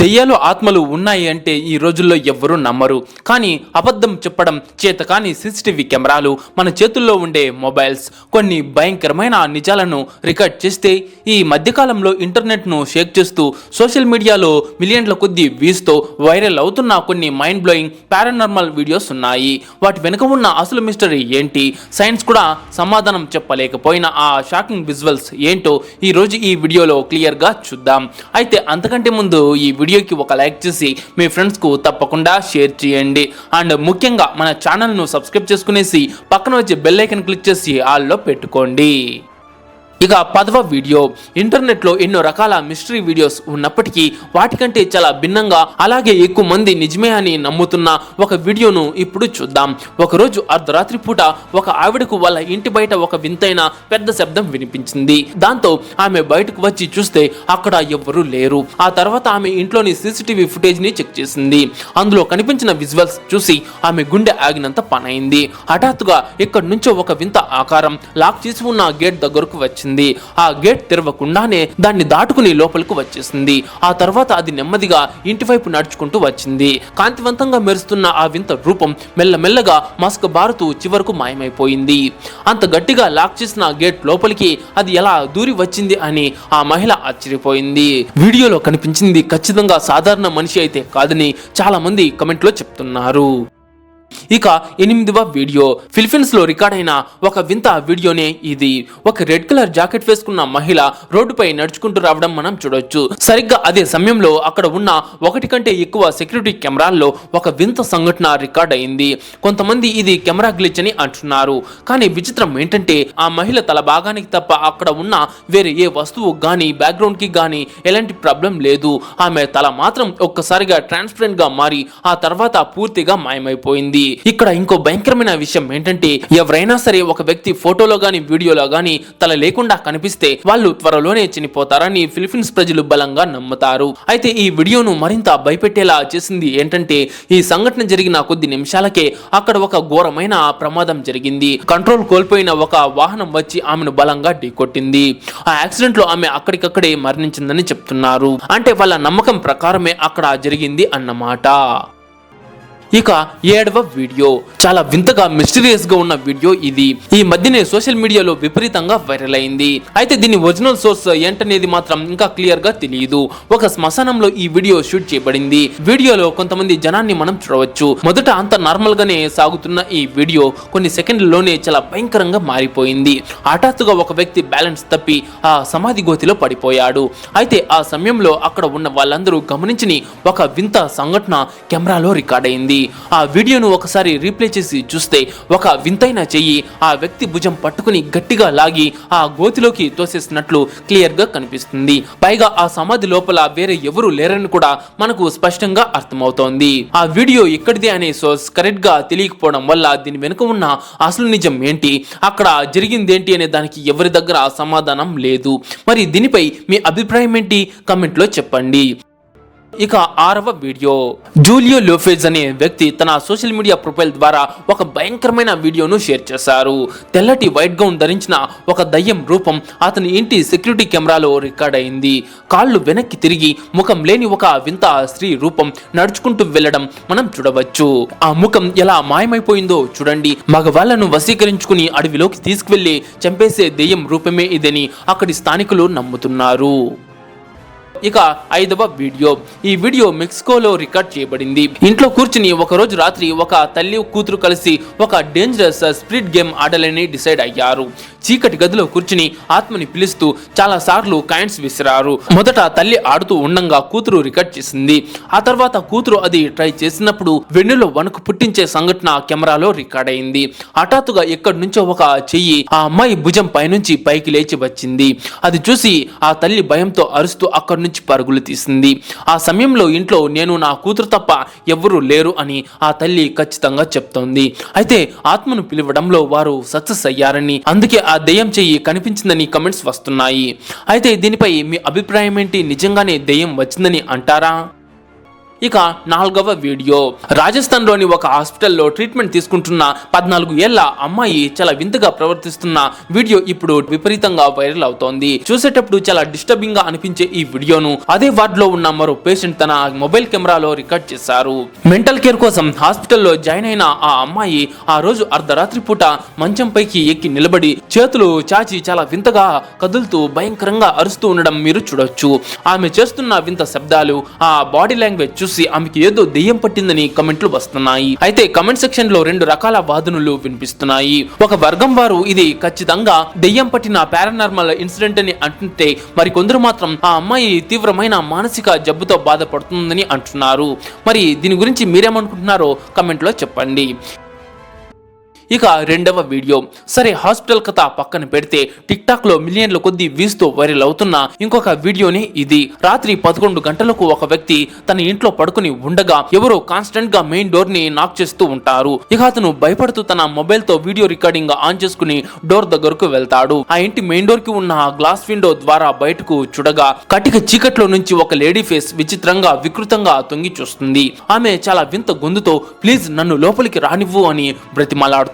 దెయ్యాలు ఆత్మలు ఉన్నాయి అంటే ఈ రోజుల్లో ఎవ్వరూ నమ్మరు. కానీ అబద్ధం చెప్పడం చేతకాని సీసీటీవీ కెమెరాలు, మన చేతుల్లో ఉండే మొబైల్స్ కొన్ని భయంకరమైన నిజాలను రికార్డ్ చేస్తే ఈ మధ్యకాలంలో ఇంటర్నెట్ను షేక్ చేస్తూ సోషల్ మీడియాలో మిలియన్ల కొద్ది వ్యూస్తో వైరల్ అవుతున్న కొన్ని మైండ్ బ్లోయింగ్ పారానార్మల్ వీడియోస్ ఉన్నాయి. వాటి వెనుక ఉన్న అసలు మిస్టరీ ఏంటి, సైన్స్ కూడా సమాధానం చెప్పలేకపోయిన ఆ షాకింగ్ విజువల్స్ ఏంటో ఈ రోజు ఈ వీడియోలో క్లియర్గా చూద్దాం. అయితే అంతకంటే ముందు ఈ వీడియోకి ఒక లైక్ చేసి మీ ఫ్రెండ్స్కు తప్పకుండా షేర్ చేయండి. అండ్ ముఖ్యంగా మన ఛానల్ను సబ్స్క్రైబ్ చేసుకునేసి పక్కన వచ్చి బెల్ ఐకాన్ క్లిక్ చేసి ఆల్లో పెట్టుకోండి. ఇక 10వ వీడియో. ఇంటర్నెట్లో ఎన్నో రకాల మిస్టరీ వీడియోస్ ఉన్నప్పటికీ వాటికంటే చాలా భిన్నంగా అలాగే ఎక్కువ మంది నిజమే అని నమ్ముతున్న ఒక వీడియోను ఇప్పుడు చూద్దాం. ఒకరోజు అర్ధరాత్రి పూట ఒక ఆవిడకు వాళ్ళ ఇంటి బయట ఒక వింతైన పెద్ద శబ్దం వినిపించింది. దాంతో ఆమె బయటకు వచ్చి చూస్తే అక్కడ ఎవ్వరూ లేరు. ఆ తర్వాత ఆమె ఇంట్లోని సీసీటీవీ ఫుటేజ్ ని చెక్ చేసింది. అందులో కనిపించిన విజువల్స్ చూసి ఆమె గుండె ఆగినంత పనైంది. హఠాత్తుగా ఎక్కడి నుంచో ఒక వింత ఆకారం లాక్ చేసి ఉన్న గేట్ దగ్గరకు వచ్చింది. ఆ గేట్ తెరవకుండానే దాన్ని దాటుకుని లోపలికి వచ్చేసింది. ఆ తర్వాత అది నెమ్మదిగా ఇంటి వైపు నడుచుకుంటూ వచ్చింది. కాంతివంతంగా మెరుస్తున్న ఆ వింత రూపం మెల్లమెల్లగా మస్క బారుతూ చివరకు మాయమైపోయింది. అంత గట్టిగా లాక్ చేసిన గేట్ లోపలికి అది ఎలా దూరి వచ్చింది అని ఆ మహిళ ఆశ్చర్యపోయింది. వీడియోలో కనిపించింది ఖచ్చితంగా సాధారణ మనిషి అయితే కాదని చాలా మంది కమెంట్లో చెప్తున్నారు. ఇక 8వ వీడియో. ఫిలిప్పీన్స్ లో రికార్డ్ అయిన ఒక వింత వీడియోనే ఇది. ఒక రెడ్ కలర్ జాకెట్ వేసుకున్న మహిళ రోడ్డుపై నడుచుకుంటూ రావడం మనం చూడొచ్చు. సరిగ్గా అదే సమయంలో అక్కడ ఉన్న ఒకటి కంటే ఎక్కువ సెక్యూరిటీ కెమెరాల్లో ఒక వింత సంఘటన రికార్డ్ అయింది. కొంతమంది ఇది కెమెరా గ్లిచ్ అని అంటున్నారు. కానీ విచిత్రం ఏంటంటే ఆ మహిళ తల భాగానికి తప్ప అక్కడ ఉన్న వేరే ఏ వస్తువు గానీ బ్యాక్గ్రౌండ్ కి గానీ ఎలాంటి ప్రాబ్లం లేదు. ఆమె తల మాత్రం ఒక్కసారిగా ట్రాన్స్పరెంట్ గా మారి ఆ తర్వాత పూర్తిగా మాయమైపోయింది. ఇక్కడ ఇంకో భయంకరమైన విషయం ఏంటంటే ఎవరైనా సరే ఒక వ్యక్తి ఫోటోలో గాని వీడియోలో గాని తల లేకుండా కనిపిస్తే వాళ్ళు త్వరలోనే చనిపోతారని ఫిలిప్పీన్స్ ప్రజలు బలంగా నమ్ముతారు. అయితే ఈ వీడియోను మరింత భయపెట్టేలా చేసింది ఏంటంటే ఈ సంఘటన జరిగిన కొద్ది నిమిషాలకే అక్కడ ఒక ఘోరమైన ప్రమాదం జరిగింది. కంట్రోల్ కోల్పోయిన ఒక వాహనం వచ్చి ఆమెను బలంగా ఢీకొట్టింది. ఆ యాక్సిడెంట్ లో ఆమె అక్కడికక్కడే మరణించిందని చెప్తున్నారు. అంటే వాళ్ళ నమ్మకం ప్రకారమే అక్కడ జరిగింది అన్నమాట. ఇక 7వ వీడియో. చాలా వింతగా మిస్టీరియస్ గా ఉన్న వీడియో ఇది. ఈ మధ్యనే సోషల్ మీడియాలో విపరీతంగా వైరల్ అయింది. అయితే దీని ఒరిజినల్ సోర్స్ ఏంటనేది మాత్రం ఇంకా క్లియర్ గా తెలియదు. ఒక శ్మశానంలో ఈ వీడియో షూట్ చేయబడింది. వీడియోలో కొంతమంది జనాన్ని మనం చూడవచ్చు. మొదట అంత నార్మల్ గానే సాగుతున్న ఈ వీడియో కొన్ని సెకండ్లలోనే చాలా భయంకరంగా మారిపోయింది. హఠాత్తుగా ఒక వ్యక్తి బ్యాలెన్స్ తప్పి ఆ సమాధి గోతిలో పడిపోయాడు. అయితే ఆ సమయంలో అక్కడ ఉన్న వాళ్ళందరూ గమనించని ఒక వింత సంఘటన కెమెరాలో రికార్డ్ అయింది. ఆ వీడియోను ఒకసారి రీప్లే చేసి చూస్తే ఒక వింతైన చెయ్యి ఆ వ్యక్తి భుజం పట్టుకుని గట్టిగా లాగి ఆ గోతిలోకి తోసేసినట్లు క్లియర్ గా కనిపిస్తుంది. పైగా ఆ సమాధి లోపల వేరే ఎవరు లేరని కూడా మనకు స్పష్టంగా అర్థమవుతోంది. ఆ వీడియో ఎక్కడిదే అనే సోర్స్ కరెక్ట్ గా తెలియకపోవడం వల్ల దీని వెనుక ఉన్న అసలు నిజం ఏంటి, అక్కడ జరిగిందేంటి అనే దానికి ఎవరి దగ్గర సమాధానం లేదు. మరి దీనిపై మీ అభిప్రాయం ఏంటి కమెంట్ లో చెప్పండి. ఇక 6వ వీడియో. జూలియో లోఫెజ్ అనే వ్యక్తి తన సోషల్ మీడియా ప్రొఫైల్ ద్వారా ఒక భయంకరమైన వీడియోను షేర్ చేశారు. తెల్లటి వైట్ గౌన్ ధరించిన ఒక దయ్యం రూపం అతని ఇంటి సెక్యూరిటీ కెమెరాలో రికార్డ్ అయింది. కాళ్ళు వెనక్కి తిరిగి ముఖం లేని ఒక వింత స్త్రీ రూపం నడుచుకుంటూ వెళ్లడం మనం చూడవచ్చు. ఆ ముఖం ఎలా మాయమైపోయిందో చూడండి. మగవాళ్లను వశీకరించుకుని అడవిలోకి తీసుకువెళ్లి చంపేసే దెయ్యం రూపమే ఇదని అక్కడి స్థానికులు నమ్ముతున్నారు. ఇక 5వ వీడియో. ఈ వీడియో మెక్సికోలో రికార్డ్ చేయబడింది. ఇంట్లో కూర్చుని ఒక రోజు రాత్రి ఒక తల్లి కూతురు కలిసి ఒక డేంజరస్ స్పిరిట్ గేమ్ ఆడాలని డిసైడ్ అయ్యారు. చీకటి గదిలో కూర్చుని ఆత్మని పిలుస్తూ చాలా సార్లు కాయిన్స్ విసిరారు. మొదట తల్లి ఆడుతూ ఉండంగా కూతురు రికార్డ్ చేసింది. ఆ తర్వాత కూతురు అది ట్రై చేసినప్పుడు వెన్నులో వణుకు పుట్టించే సంఘటన కెమెరాలో రికార్డ్ అయింది. హఠాత్తుగా ఎక్కడి నుంచో ఒక చెయ్యి ఆ అమ్మాయి భుజం పైనుంచి పైకి లేచి వచ్చింది. అది చూసి ఆ తల్లి భయంతో అరుస్తూ అక్కడి నుంచి పరుగులు తీసింది. ఆ సమయంలో ఇంట్లో నేను నా కూతురు తప్ప ఎవ్వరూ లేరు అని ఆ తల్లి ఖచ్చితంగా చెప్తోంది. అయితే ఆత్మను పిలవడంలో వారు సక్సెస్ అయ్యారని, అందుకే ఆ దెయ్యం చెయ్యి కనిపించిందని కమెంట్స్ వస్తున్నాయి. అయితే దీనిపై మీ అభిప్రాయం ఏంటి? నిజంగానే దెయ్యం వచ్చిందని అంటారా? ఇక 4వ వీడియో, రాజస్థాన్ లోని ఒక హాస్పిటల్లో ట్రీట్మెంట్ తీసుకుంటున్న 14 ఏళ్ల అమ్మాయి చాలా వింతగా ప్రవర్తిస్తున్న వీడియో ఇప్పుడు విపరీతంగా వైరల్ అవుతోంది. చూసేటప్పుడు చాలా డిస్టర్బింగ్ గా అనిపించే ఈ వీడియోను అదే వార్డ్ లో ఉన్న మరో పేషెంట్ తన మొబైల్ కెమెరాలో రికార్డ్ చేశారు. మెంటల్ కేర్ కోసం హాస్పిటల్లో జాయిన్ అయిన ఆ అమ్మాయి ఆ రోజు అర్ధరాత్రి పూట మంచం పైకి ఎక్కి నిలబడి చేతులు చాచి చాలా వింతగా కదులుతూ భయంకరంగా అరుస్తూ ఉండడం మీరు చూడొచ్చు. ఆమె చేస్తున్న వింత శబ్దాలు, ఆ బాడీ లాంగ్వేజ్ చూసి ఆమెకి ఏదో దెయ్యం పట్టిందని కమెంట్లు వస్తున్నాయి. అయితే కమెంట్ సెక్షన్ లో 2 రకాల వాదనలు వినిపిస్తున్నాయి. ఒక వర్గం వారు ఇది ఖచ్చితంగా దెయ్యం పట్టిన పారానార్మల్ ఇన్సిడెంట్ అని అంటుంటే, మరికొందరు మాత్రం ఆ అమ్మాయి తీవ్రమైన మానసిక జబ్బుతో బాధపడుతుందని అంటున్నారు. మరి దీని గురించి మీరేమనుకుంటున్నారో కమెంట్ లో చెప్పండి. ఇక 2వ వీడియో, సరే హాస్పిటల్ కథ పక్కన పెడితే టిక్ టాక్ లో మిలియన్ల కొద్ది వ్యూస్ తో వైరల్ అవుతున్న ఇంకొక వీడియోనే ఇది. రాత్రి 11 గంటలకు ఒక వ్యక్తి తన ఇంట్లో పడుకుని ఉండగా ఎవరో కాన్స్టెంట్ గా మెయిన్ డోర్ ని నాక్ చేస్తూ ఉంటారు. ఇక అతను భయపడుతూ తన మొబైల్ తో వీడియో రికార్డింగ్ ఆన్ చేసుకుని డోర్ దగ్గరకు వెళ్తాడు. ఆ ఇంటి మెయిన్ డోర్ కి ఉన్న గ్లాస్ విండో ద్వారా బయటకు చూడగా కటిక చీకట్లో నుంచి ఒక లేడీ ఫేస్ విచిత్రంగా వికృతంగా తొంగి చూస్తుంది. ఆమె చాలా వింత గొంతుతో ప్లీజ్ నన్ను లోపలికి రానివ్వు అని బ్రతిమలాడుతుంది.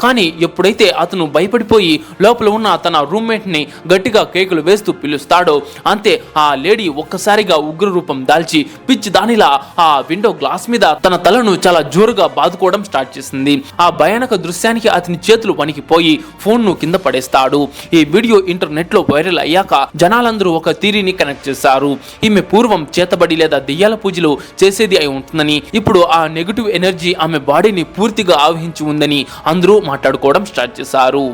కానీ ఎప్పుడైతే అతను భయపడిపోయి లోపల ఉన్న తన రూమ్మేట్ ని గట్టిగా కేకులు వేస్తూ పిలుస్తాడో అంతే ఆ లేడీ ఒక్కసారిగా ఉగ్ర రూపం దాల్చి పిచ్చి దానిలా ఆ విండో గ్లాస్ మీద తన తలను చాలా జోరుగా బాదుకోవడం స్టార్ట్ చేసింది. ఆ భయానక దృశ్యానికి అతని చేతులు వణికిపోయి ఫోన్ ను కింద పడేస్తాడు. ఈ వీడియో ఇంటర్నెట్ లో వైరల్ అయ్యాక జనాలందరూ ఒక థియరీని కనెక్ట్ చేశారు. ఈమె పూర్వం చేతబడి లేదా దెయ్యాల పూజలు చేసేది అయి ఉంటుందని, ఇప్పుడు ఆ నెగటివ్ ఎనర్జీ ఆమె బాడీని పూర్తిగా ఆవహించి ఉందని అందరూ మాట్లాడుకోవడం స్టార్ట్ చేశారు.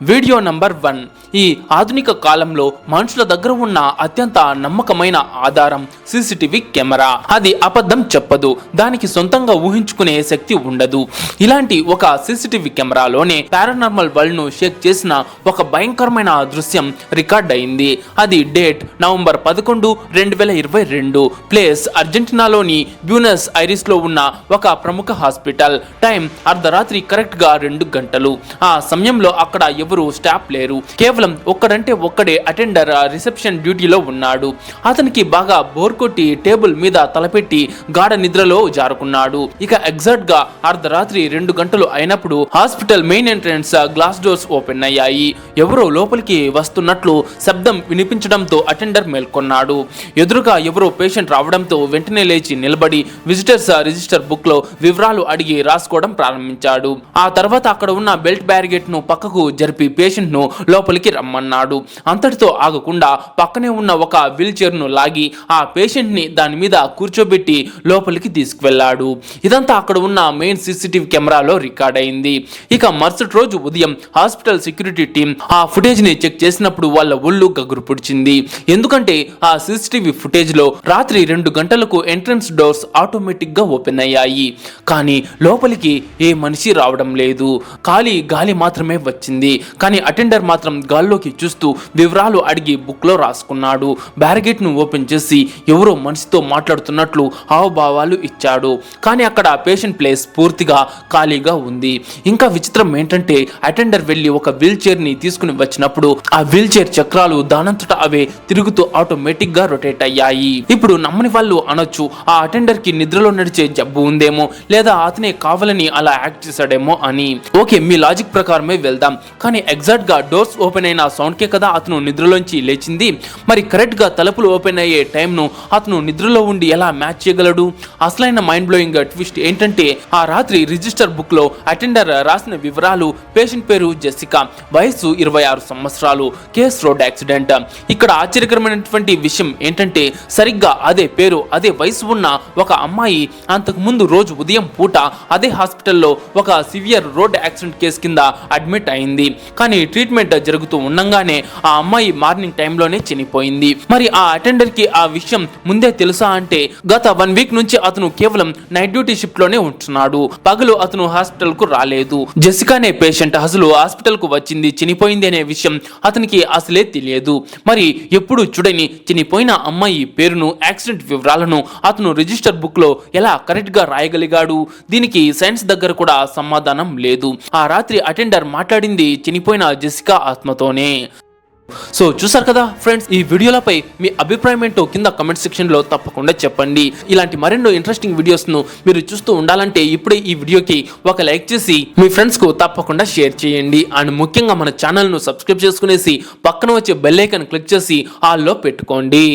వీడియో నంబర్ 1, ఈ ఆధునిక కాలంలో మనుషుల దగ్గర ఉన్న అత్యంత నమ్మకమైన ఆధారం సీసీటీవీ కెమెరా. అది అబద్ధం చెప్పదు, దానికి సొంతంగా ఊహించుకునే శక్తి ఉండదు. ఇలాంటి ఒక సీసీటీవీ కెమెరాలోనే పారానార్మల్ వరల్డ్ ను షేక్ చేసిన ఒక భయంకరమైన దృశ్యం రికార్డ్ అయింది. అది డేట్ నవంబర్ 11, 2022, ప్లేస్ అర్జెంటీనాలోని బ్యూనస్ ఐరిస్ లో ఉన్న ఒక ప్రముఖ హాస్పిటల్. టైం అర్ధరాత్రి కరెక్ట్ గా 2 గంటలు. ఆ సమయంలో అక్కడ ఎవరు స్టాఫ్ లేరు, కేవలం ఒక్కడంటే ఒక్కడే అటెండర్ రిసెప్షన్ డ్యూటీలో ఉన్నాడు. అతనికి బాగా బోర్ కొట్టి టేబుల్ మీద తలపెట్టి గాఢ నిద్రలో జారుకున్నాడు. ఇక ఎగ్జాక్ట్ గా అర్ధరాత్రి 2 గంటలు అయినప్పుడు hospital main entrance glass doors open అయ్యాయి. ఎవరో లోపలికి వస్తున్నట్లు శబ్దం వినిపించడంతో అటెండర్ మేల్కొన్నాడు. ఎదురుగా ఎవరో పేషెంట్ రావడంతో వెంటనే లేచి నిలబడి విజిటర్స్ రిజిస్టర్ బుక్ లో వివరాలు అడిగి రాసుకోవడం ప్రారంభించాడు. ఆ తర్వాత అక్కడ ఉన్న బెల్ట్ బ్యారిగేట్ ను పక్కకు జరిపి పేషెంట్ ను లోపలికి రమ్మన్నాడు. అంతటితో ఆగకుండా పక్కనే ఉన్న ఒక వీల్ చైర్ ను లాగి ఆ పేషెంట్ ని దాని మీద కూర్చోబెట్టి లోపలికి తీసుకువెళ్లాడు. ఇదంతా అక్కడ ఉన్న మెయిన్ సీసీటీవీ కెమెరాలో రికార్డ్ అయింది. ఇక మరుసటి రోజు ఉదయం హాస్పిటల్ సెక్యూరిటీ టీం ఆ ఫుటేజ్ ని చెక్ చేసినప్పుడు వాళ్ళ ఒళ్ళు గగురు పుడిచింది. ఎందుకంటే ఆ సీసీటీవీ ఫుటేజ్ లో రాత్రి 2 గంటలకు ఎంట్రన్స్ డోర్స్ ఆటోమేటిక్ గా ఓపెన్ అయ్యాయి. కానీ లోపలికి ఏ మనిషి రావడం లేదు, ఖాళీ గాలి మాత్రమే వచ్చింది. కానీ అటెండర్ మాత్రం గాల్లోకి చూస్తూ వివరాలు అడిగి బుక్ లో రాసుకున్నాడు. బ్యారిగేట్ ను ఓపెన్ చేసి ఎవరో మనిషితో మాట్లాడుతున్నట్లు హావభావాలు ఇచ్చాడు. కానీ అక్కడ పేషెంట్ ప్లేస్ పూర్తిగా ఖాళీగా ఉంది. ఇంకా విచిత్రం ఏంటంటే అటెండర్ వెళ్లి ఒక వీల్ చైర్ ని తీసుకుని వచ్చినప్పుడు ఆ వీల్ చైర్ చక్రాలు దానంతట అవే తిరుగుతూ ఆటోమేటిక్ గా రొటేట్ అయ్యాయి. ఇప్పుడు నమ్మని వాళ్ళు అనొచ్చు, ఆ అటెండర్ కి నిద్రలో నడిచే జబ్బు ఉందేమో, లేదా అతనే కావాలని అలా యాక్ట్ చేశాడేమో అని. ఓకే, మీ లాజిక్ ప్రకారమే వెళ్దాం. కానీ ఎగ్జాక్ట్ గా డోర్స్ ఓపెన్ అయిన సౌండ్ కే కదా అతను నిద్రలోంచి లేచింది. మరి కరెక్ట్ గా తలుపులు ఓపెన్ అయ్యే టైం ను అతను నిద్రలో ఉండి ఎలా మ్యాచ్ చేయగలడు? అసలైన మైండ్ బ్లోయింగ్ ట్విస్ట్ ఏంటంటే ఆ రాత్రి రిజిస్టర్ బుక్ లో అటెండర్ రాసిన వివరాలు, పేషెంట్ పేరు జెసికా, వయసు 26 సంవత్సరాలు, కేస్ రోడ్ యాక్సిడెంట్. ఇక్కడ ఆశ్చర్యకరమైనటువంటి విషయం ఏంటంటే సరిగ్గా అదే పేరు అదే వయసు ఉన్న ఒక అమ్మాయి అంతకు ముందు రోజు ఉదయం పూట అదే హాస్పిటల్లో ఒక సివియర్ రోడ్ యాక్సిడెంట్ కేసు కింద అడ్మిట్ అయింది. కానీ ట్రీట్మెంట్ జరుగుతూ ఉండగానే ఆ అమ్మాయి మార్నింగ్ టైంలోనే చనిపోయింది. మరి ఆ అటెండర్ కి ఆ విషయం ముందే తెలుసా అంటే గత 1 వీక్ నుంచి అతను కేవలం నైట్ డ్యూటీ షిఫ్ట్ లోనే ఉంటున్నాడు. పగలు అతను హాస్పిటల్ కు రాలేదు. జెసికా అనే పేషెంట్ అసలు హాస్పిటల్ కు వచ్చింది, చనిపోయింది అనే విషయం అతనికి అసలే తెలియదు. మరి ఎప్పుడు చూడని చనిపోయిన అమ్మాయి పేరును, యాక్సిడెంట్ వివరాలను అతను రిజిస్టర్ బుక్ లో ఎలా కరెక్ట్ గా రాయగలిగాడు? దీనికి సైన్స్ దగ్గర కూడా సమాధానం లేదు. ఆ రాత్రి అటెండర్ మాట్లాడింది చనిపోయిన జెసికా ఆత్మతోనే. సో చూసారు కదా ఫ్రెండ్స్, ఈ వీడియోలపై మీ అభిప్రాయం ఏంటో కింద కమెంట్ సెక్షన్ లో తప్పకుండా చెప్పండి. ఇలాంటి మరెన్నో ఇంట్రెస్టింగ్ వీడియోస్ ను మీరు చూస్తూ ఉండాలంటే ఇప్పుడే ఈ వీడియోకి ఒక లైక్ చేసి మీ ఫ్రెండ్స్ కు తప్పకుండా షేర్ చేయండి. అండ్ ముఖ్యంగా మన ఛానల్ ను సబ్స్క్రైబ్ చేసుకునేసి పక్కన వచ్చే బెల్ ఐకాన్ క్లిక్ చేసి ఆల్ లో పెట్టుకోండి.